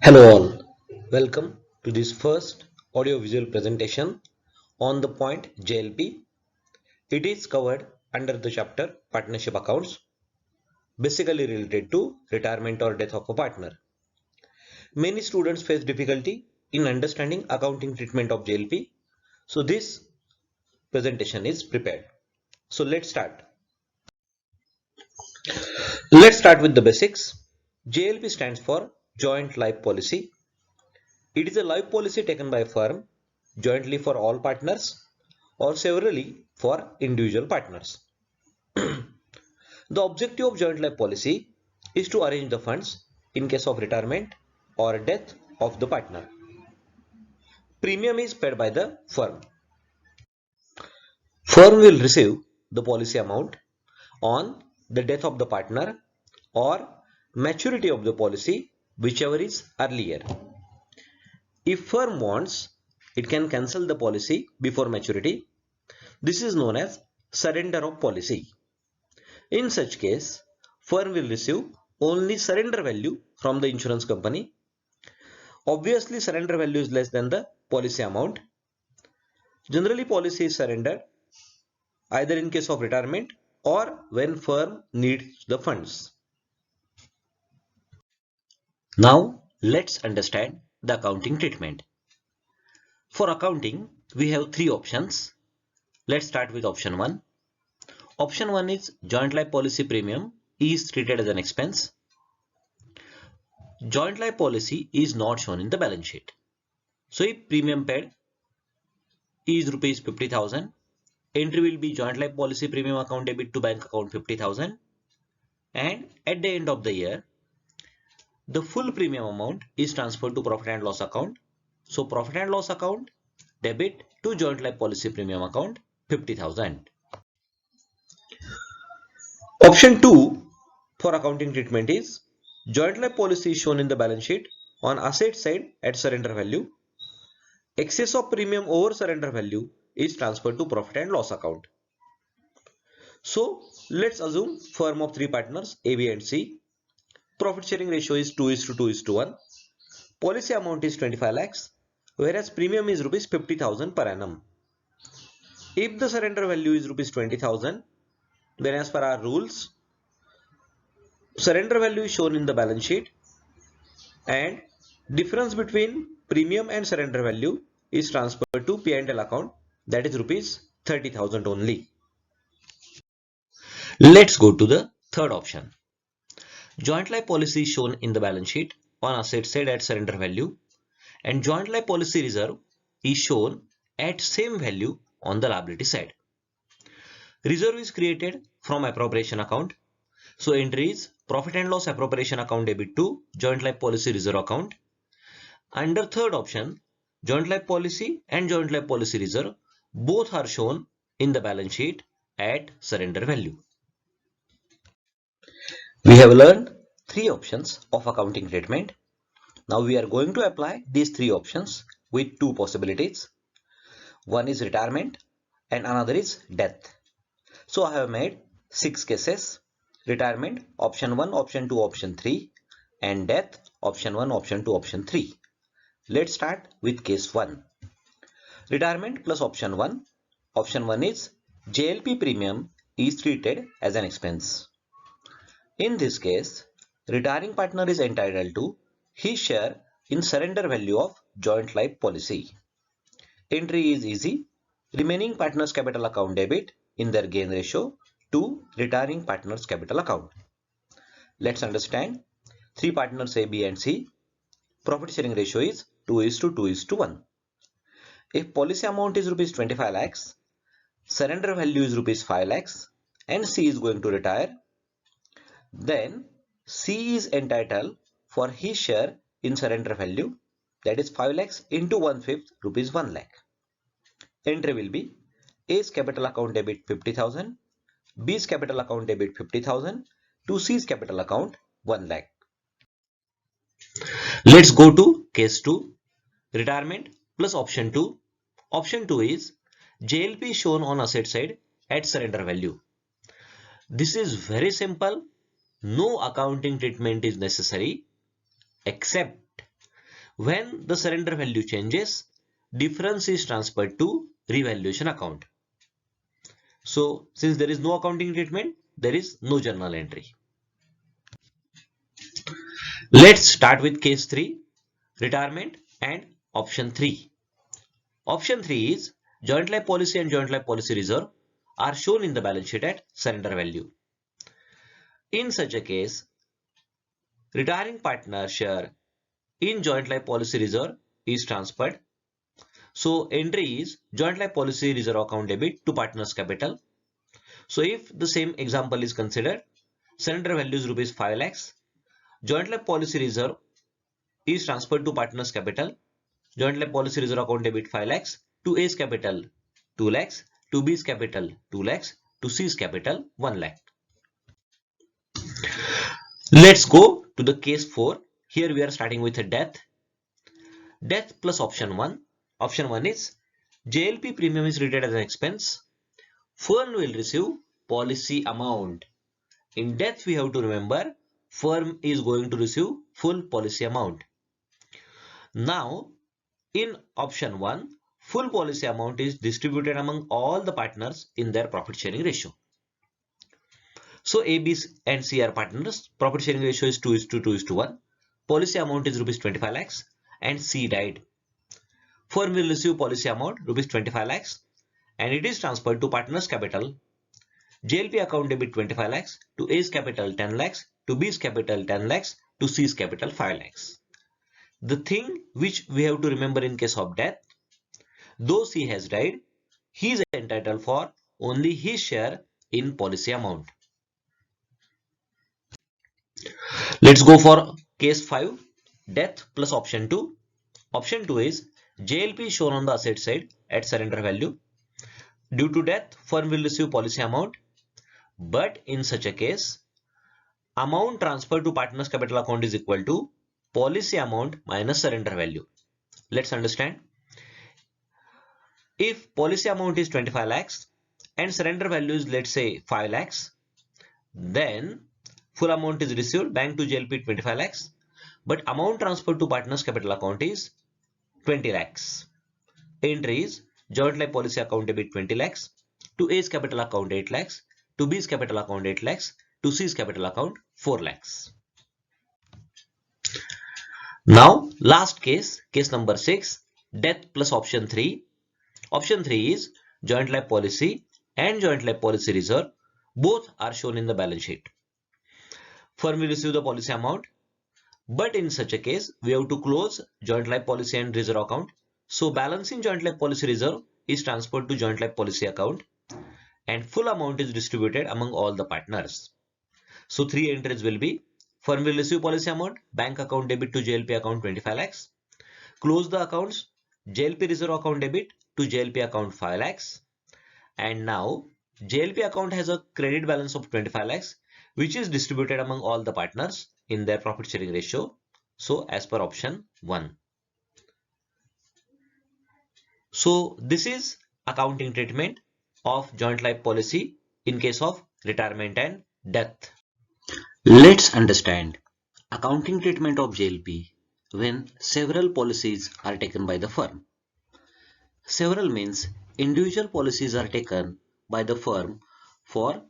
Hello all, welcome to this first audio-visual presentation on the point JLP. It is covered under the chapter Partnership Accounts, basically related to retirement or death of a partner. Many students face difficulty in understanding accounting treatment of JLP, so this presentation is prepared. So let's start. Let's start with the basics. JLP stands for Joint Life Policy. It is a life policy taken by a firm jointly for all partners or severally for individual partners. The objective of joint life policy is to arrange the funds in case of retirement or death of the partner. Premium is paid by the firm. Firm will receive the policy amount on the death of the partner or maturity of the policy, whichever is earlier. If firm wants, it can cancel the policy before maturity. This is known as surrender of policy. In such case, firm will receive only surrender value from the insurance company. Obviously, surrender value is less than the policy amount. Generally, policy is surrendered either in case of retirement or when firm needs the funds. Now, let's understand the accounting treatment. For accounting, we have three options. Let's start with option 1. Option 1 is joint life policy premium is treated as an expense. Joint life policy is not shown in the balance sheet. So if premium paid is rupees 50,000, entry will be joint life policy premium account debit to bank account 50,000, and at the end of the year the full premium amount is transferred to profit and loss account. So profit and loss account debit to joint life policy premium account 50,000. Option 2 for accounting treatment is joint life policy is shown in the balance sheet on asset side at surrender value. Excess of premium over surrender value is transferred to profit and loss account. So let's assume firm of three partners A, B and C. Profit sharing ratio is 2:2:1. Policy amount is 25 lakhs, whereas premium is rupees 50,000 per annum. If the surrender value is rupees 20,000, then as per our rules, surrender value is shown in the balance sheet and difference between premium and surrender value is transferred to P&L account, that is rupees 30,000 only. Let's go to the third option. Joint life policy is shown in the balance sheet on asset side at surrender value, and joint life policy reserve is shown at same value on the liability side. Reserve is created from appropriation account. So entry is profit and loss appropriation account debit to joint life policy reserve account. Under third option, joint life policy and joint life policy reserve both are shown in the balance sheet at surrender value. We have learned three options of accounting treatment. Now we are going to apply these three options with two possibilities. One is retirement and another is death. So I have made 6 cases: retirement option 1, option 2, option 3, and death option 1, option 2, option 3. Let's start with case 1. Retirement plus option 1. Option 1 is JLP premium is treated as an expense. In this case, retiring partner is entitled to his share in surrender value of joint life policy. Entry is easy. Remaining partners capital account debit in their gain ratio to retiring partners capital account. Let's understand. Three partners A, B and C. Profit sharing ratio is 2:2:1. If policy amount is rupees 25 lakhs, surrender value is rupees 5 lakhs and C is going to retire, then C is entitled for his share in surrender value, that is 5 lakhs into 1/5 rupees 1 lakh. Entry will be A's capital account debit 50,000, B's capital account debit 50,000 to C's capital account 1 lakh. Let's go to case 2, retirement plus option 2. Option 2 is JLP shown on asset side at surrender value. This is very simple. No accounting treatment is necessary except When the surrender value changes, difference is transferred to revaluation account. So since there is no accounting treatment, there is no journal entry. Let's start with case 3, retirement, and option 3. Option 3 is joint life policy and joint life policy reserve are shown in the balance sheet at surrender value. In such a case, retiring partner share in joint life policy reserve is transferred. So entry is joint life policy reserve account debit to partner's capital. So if the same example is considered, surrender value is rupees 5 lakhs. Joint life policy reserve is transferred to partner's capital. Joint life policy reserve account debit 5 lakhs to A's capital 2 lakhs, to B's capital 2 lakhs, to C's capital 1 lakh. Let's go to the case 4. Here we are starting with a death. Death plus option 1. Option 1 is JLP premium is treated as an expense. Firm will receive policy amount. In death we have to remember firm is going to receive full policy amount. Now in option 1, full policy amount is distributed among all the partners in their profit sharing ratio. So A, B and C are partners. Profit sharing ratio is 2:2:1. Policy amount is rupees 25 lakhs and C died. Firm will receive policy amount rupees 25 lakhs and it is transferred to partner's capital. JLP account debit 25 lakhs to A's capital 10 lakhs, to B's capital 10 lakhs, to C's capital 5 lakhs. The thing which we have to remember in case of death, though C has died, he is entitled for only his share in policy amount. Let's go for case 5, death plus option 2. Option 2 is JLP is shown on the asset side at surrender value. Due to death, firm will receive policy amount, but in such a case, amount transferred to partner's capital account is equal to policy amount minus surrender value. Let's understand. If policy amount is 25 lakhs and surrender value is, let's say, 5 lakhs, then full amount is received, bank to JLP 25 lakhs, but amount transferred to partner's capital account is 20 lakhs. Entry is joint life policy account debit 20 lakhs, to A's capital account 8 lakhs, to B's capital account 8 lakhs, to C's capital account 4 lakhs. Now last case, case number 6, death plus option 3. Option 3 is joint life policy and joint life policy reserve. Both are shown in the balance sheet. Firm will receive the policy amount, but in such a case, we have to close joint life policy and reserve account. So balancing joint life policy reserve is transferred to joint life policy account and full amount is distributed among all the partners. So 3 entries will be firm will receive policy amount, bank account debit to JLP account 25 lakhs, close the accounts, JLP reserve account debit to JLP account 5 lakhs, and now JLP account has a credit balance of 25 lakhs which is distributed among all the partners in their profit sharing ratio. So as per option 1. So this is accounting treatment of joint life policy in case of retirement and death. Let's understand accounting treatment of JLP when several policies are taken by the firm. Several means individual policies are taken by the firm for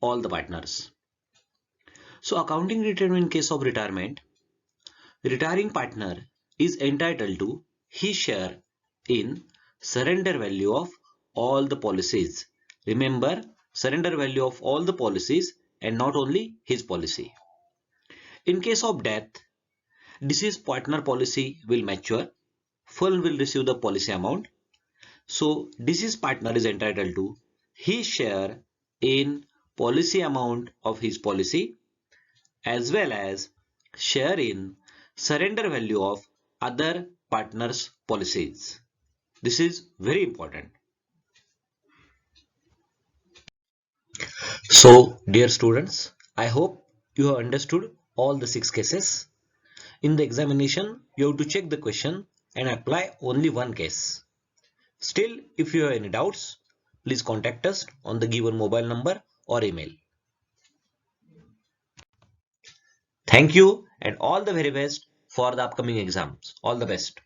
all the partners. So accounting treatment in case of retirement, the retiring partner is entitled to his share in surrender value of all the policies. Remember, surrender value of all the policies and not only his policy. In case of death, deceased partner policy will mature. Firm will receive the policy amount. So deceased partner is entitled to his share in policy amount of his policy as well as share in surrender value of other partners' policies. This is very important. So, dear students, I hope you have understood all the 6 cases. In the examination, you have to check the question and apply only one case. Still, if you have any doubts, please contact us on the given mobile number or email. Thank you and all the very best for the upcoming exams. All the best.